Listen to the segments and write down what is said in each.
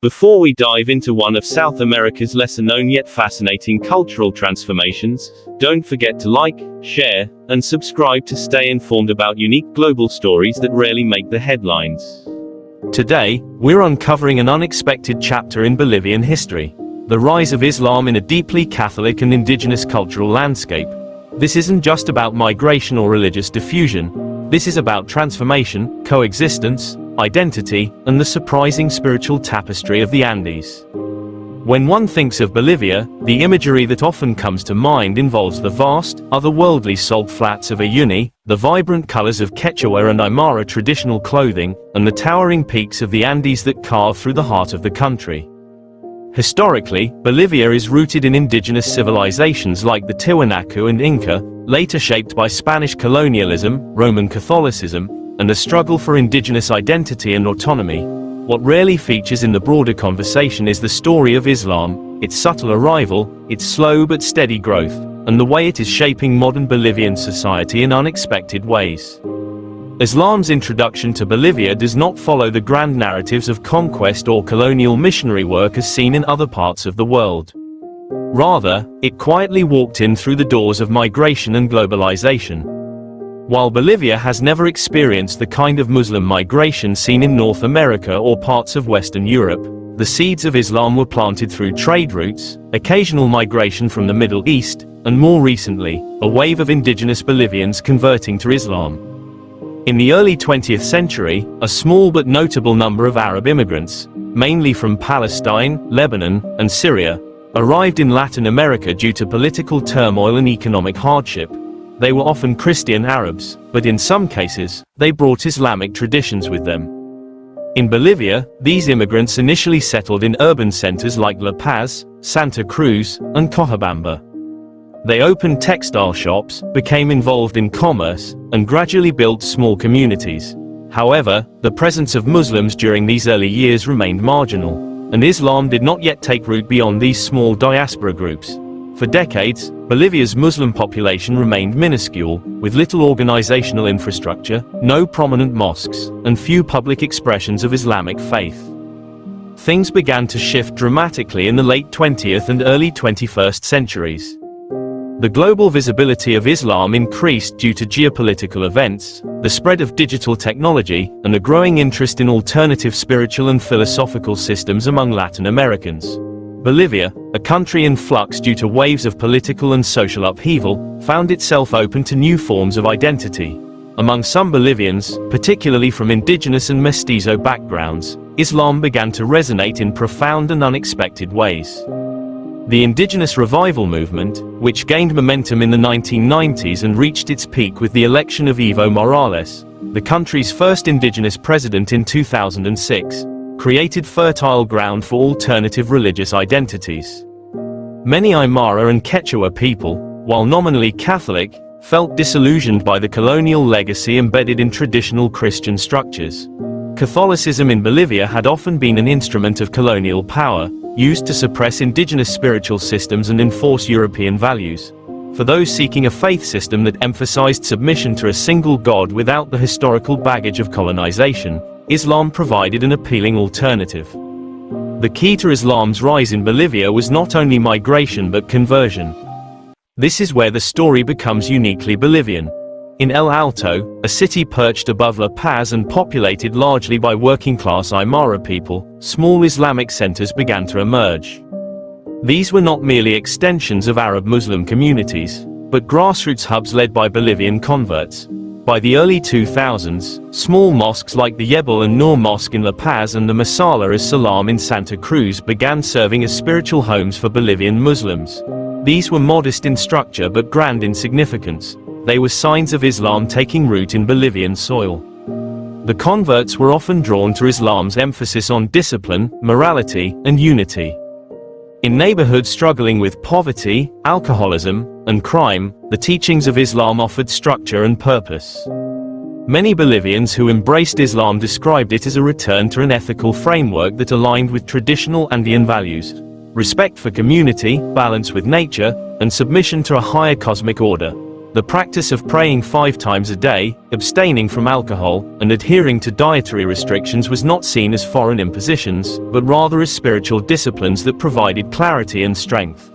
Before we dive into one of South America's lesser-known yet fascinating cultural transformations, don't forget to like, share, and subscribe to stay informed about unique global stories that rarely make the headlines. Today, we're uncovering an unexpected chapter in Bolivian history: the rise of Islam in a deeply Catholic and indigenous cultural landscape. This isn't just about migration or religious diffusion. This is about transformation, coexistence, identity, and the surprising spiritual tapestry of the Andes. When one thinks of Bolivia, the imagery that often comes to mind involves the vast, otherworldly salt flats of Uyuni, the vibrant colors of Quechua and Aymara traditional clothing, and the towering peaks of the Andes that carve through the heart of the country. Historically, Bolivia is rooted in indigenous civilizations like the Tiwanaku and Inca, later shaped by Spanish colonialism, Roman Catholicism, and a struggle for indigenous identity and autonomy. What rarely features in the broader conversation is the story of Islam, its subtle arrival, its slow but steady growth, and the way it is shaping modern Bolivian society in unexpected ways. Islam's introduction to Bolivia does not follow the grand narratives of conquest or colonial missionary work as seen in other parts of the world. Rather, it quietly walked in through the doors of migration and globalization. While Bolivia has never experienced the kind of Muslim migration seen in North America or parts of Western Europe, the seeds of Islam were planted through trade routes, occasional migration from the Middle East, and more recently, a wave of indigenous Bolivians converting to Islam. In the early 20th century, a small but notable number of Arab immigrants, mainly from Palestine, Lebanon, and Syria, arrived in Latin America due to political turmoil and economic hardship. They were often Christian Arabs, but in some cases, they brought Islamic traditions with them. In Bolivia, these immigrants initially settled in urban centers like La Paz, Santa Cruz, and Cochabamba. They opened textile shops, became involved in commerce, and gradually built small communities. However, the presence of Muslims during these early years remained marginal, and Islam did not yet take root beyond these small diaspora groups. For decades, Bolivia's Muslim population remained minuscule, with little organizational infrastructure, no prominent mosques, and few public expressions of Islamic faith. Things began to shift dramatically in the late 20th and early 21st centuries. The global visibility of Islam increased due to geopolitical events, the spread of digital technology, and a growing interest in alternative spiritual and philosophical systems among Latin Americans. Bolivia, a country in flux due to waves of political and social upheaval, found itself open to new forms of identity. Among some Bolivians, particularly from indigenous and mestizo backgrounds, Islam began to resonate in profound and unexpected ways. The indigenous revival movement, which gained momentum in the 1990s and reached its peak with the election of Evo Morales, the country's first indigenous president in 2006, created fertile ground for alternative religious identities. Many Aymara and Quechua people, while nominally Catholic, felt disillusioned by the colonial legacy embedded in traditional Christian structures. Catholicism in Bolivia had often been an instrument of colonial power, used to suppress indigenous spiritual systems and enforce European values. For those seeking a faith system that emphasized submission to a single God without the historical baggage of colonization, Islam provided an appealing alternative. The key to Islam's rise in Bolivia was not only migration but conversion. This is where the story becomes uniquely Bolivian. In El Alto, a city perched above La Paz and populated largely by working-class Aymara people, small Islamic centers began to emerge. These were not merely extensions of Arab Muslim communities, but grassroots hubs led by Bolivian converts. By the early 2000s, small mosques like the Yebel and Nur Mosque in La Paz and the Masala as-Salam in Santa Cruz began serving as spiritual homes for Bolivian Muslims. These were modest in structure but grand in significance. They were signs of Islam taking root in Bolivian soil. The converts were often drawn to Islam's emphasis on discipline, morality, and unity. In neighborhoods struggling with poverty, alcoholism, and crime, the teachings of Islam offered structure and purpose. Many Bolivians who embraced Islam described it as a return to an ethical framework that aligned with traditional Andean values: respect for community, balance with nature, and submission to a higher cosmic order. The practice of praying 5 times a day, abstaining from alcohol, and adhering to dietary restrictions was not seen as foreign impositions, but rather as spiritual disciplines that provided clarity and strength.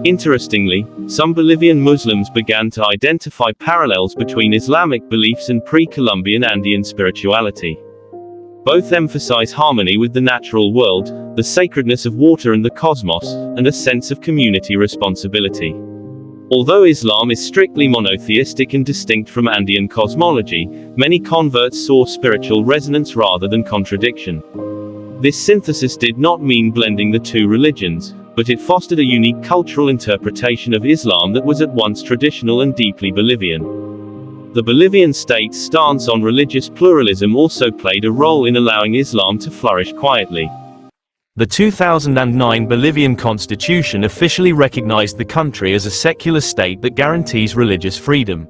Interestingly, some Bolivian Muslims began to identify parallels between Islamic beliefs and pre-Columbian Andean spirituality. Both emphasize harmony with the natural world, the sacredness of water and the cosmos, and a sense of community responsibility. Although Islam is strictly monotheistic and distinct from Andean cosmology, many converts saw spiritual resonance rather than contradiction. This synthesis did not mean blending the two religions, but it fostered a unique cultural interpretation of Islam that was at once traditional and deeply Bolivian. The Bolivian state's stance on religious pluralism also played a role in allowing Islam to flourish quietly. The 2009 Bolivian constitution officially recognized the country as a secular state that guarantees religious freedom.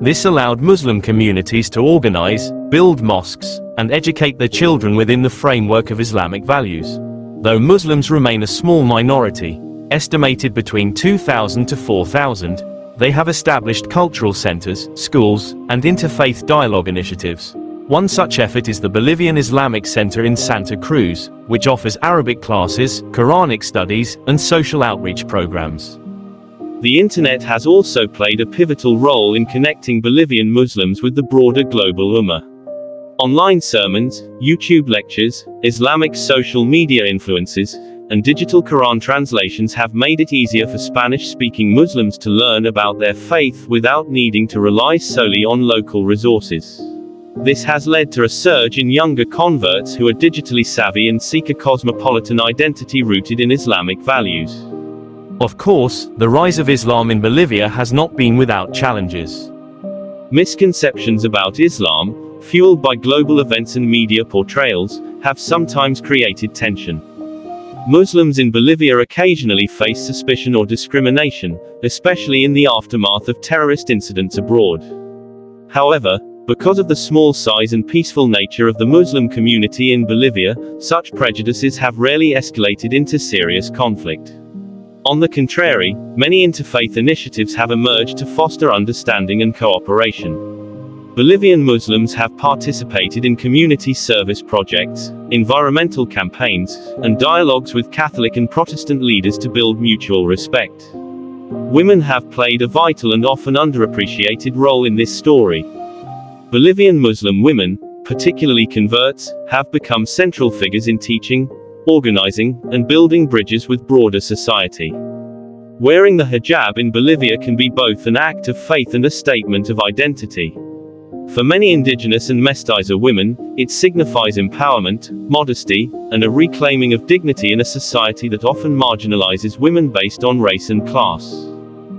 This allowed Muslim communities to organize, build mosques, and educate their children within the framework of Islamic values. Though Muslims remain a small minority, estimated between 2,000 to 4,000, they have established cultural centers, schools, and interfaith dialogue initiatives. One such effort is the Bolivian Islamic Center in Santa Cruz, which offers Arabic classes, Quranic studies, and social outreach programs. The internet has also played a pivotal role in connecting Bolivian Muslims with the broader global ummah. Online sermons, YouTube lectures, Islamic social media influences, and digital Quran translations have made it easier for Spanish-speaking Muslims to learn about their faith without needing to rely solely on local resources. This has led to a surge in younger converts who are digitally savvy and seek a cosmopolitan identity rooted in Islamic values. Of course, the rise of Islam in Bolivia has not been without challenges. Misconceptions about Islam, fueled by global events and media portrayals, have sometimes created tension. Muslims in Bolivia occasionally face suspicion or discrimination, especially in the aftermath of terrorist incidents abroad. However, because of the small size and peaceful nature of the Muslim community in Bolivia, such prejudices have rarely escalated into serious conflict. On the contrary, many interfaith initiatives have emerged to foster understanding and cooperation. Bolivian Muslims have participated in community service projects, environmental campaigns, and dialogues with Catholic and Protestant leaders to build mutual respect. Women have played a vital and often underappreciated role in this story. Bolivian Muslim women, particularly converts, have become central figures in teaching, organizing, and building bridges with broader society. Wearing the hijab in Bolivia can be both an act of faith and a statement of identity. For many indigenous and mestizo women, it signifies empowerment, modesty, and a reclaiming of dignity in a society that often marginalizes women based on race and class.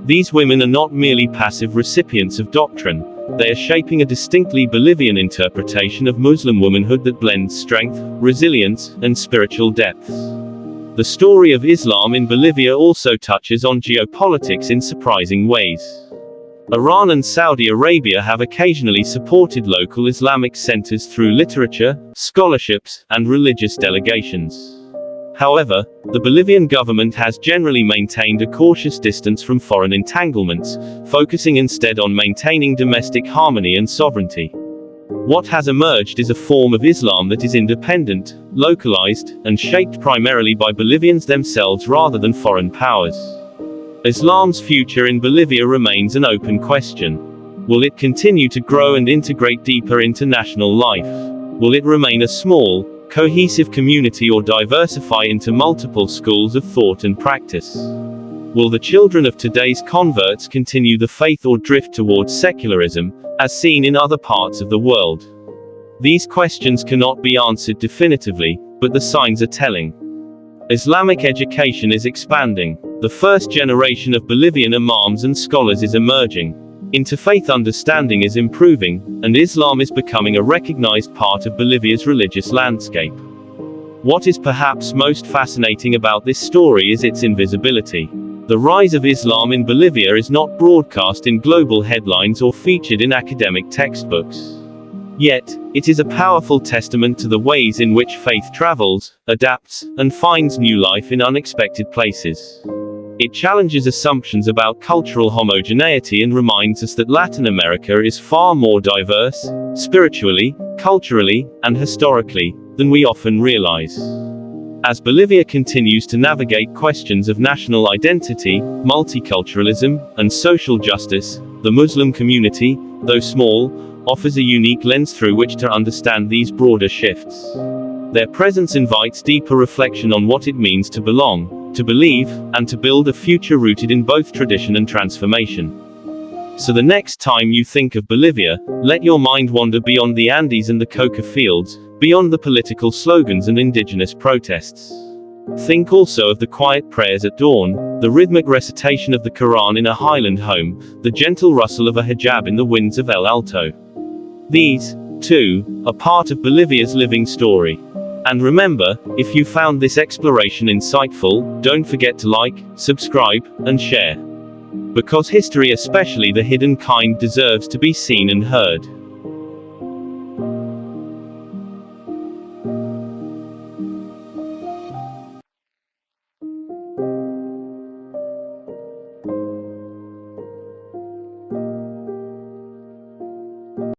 These women are not merely passive recipients of doctrine. They are shaping a distinctly Bolivian interpretation of Muslim womanhood that blends strength, resilience, and spiritual depths. The story of Islam in Bolivia also touches on geopolitics in surprising ways. Iran and Saudi Arabia have occasionally supported local Islamic centers through literature, scholarships, and religious delegations. However, the Bolivian government has generally maintained a cautious distance from foreign entanglements, focusing instead on maintaining domestic harmony and sovereignty. What has emerged is a form of Islam that is independent, localized, and shaped primarily by Bolivians themselves rather than foreign powers. Islam's future in Bolivia remains an open question. Will it continue to grow and integrate deeper into national life? Will it remain a small, cohesive community or diversify into multiple schools of thought and practice? Will the children of today's converts continue the faith or drift towards secularism, as seen in other parts of the world? These questions cannot be answered definitively, but the signs are telling. Islamic education is expanding. The first generation of Bolivian imams and scholars is emerging. Interfaith understanding is improving, and Islam is becoming a recognized part of Bolivia's religious landscape. What is perhaps most fascinating about this story is its invisibility. The rise of Islam in Bolivia is not broadcast in global headlines or featured in academic textbooks. Yet, it is a powerful testament to the ways in which faith travels, adapts, and finds new life in unexpected places. It challenges assumptions about cultural homogeneity and reminds us that Latin America is far more diverse, spiritually, culturally, and historically, than we often realize. As Bolivia continues to navigate questions of national identity, multiculturalism, and social justice, the Muslim community, though small, offers a unique lens through which to understand these broader shifts. Their presence invites deeper reflection on what it means to belong, to believe, and to build a future rooted in both tradition and transformation. So the next time you think of Bolivia, let your mind wander beyond the Andes and the coca fields, beyond the political slogans and indigenous protests. Think also of the quiet prayers at dawn, the rhythmic recitation of the Quran in a highland home, the gentle rustle of a hijab in the winds of El Alto. These, too, are part of Bolivia's living story. And remember, if you found this exploration insightful, don't forget to like, subscribe, and share. Because history, especially the hidden kind, deserves to be seen and heard.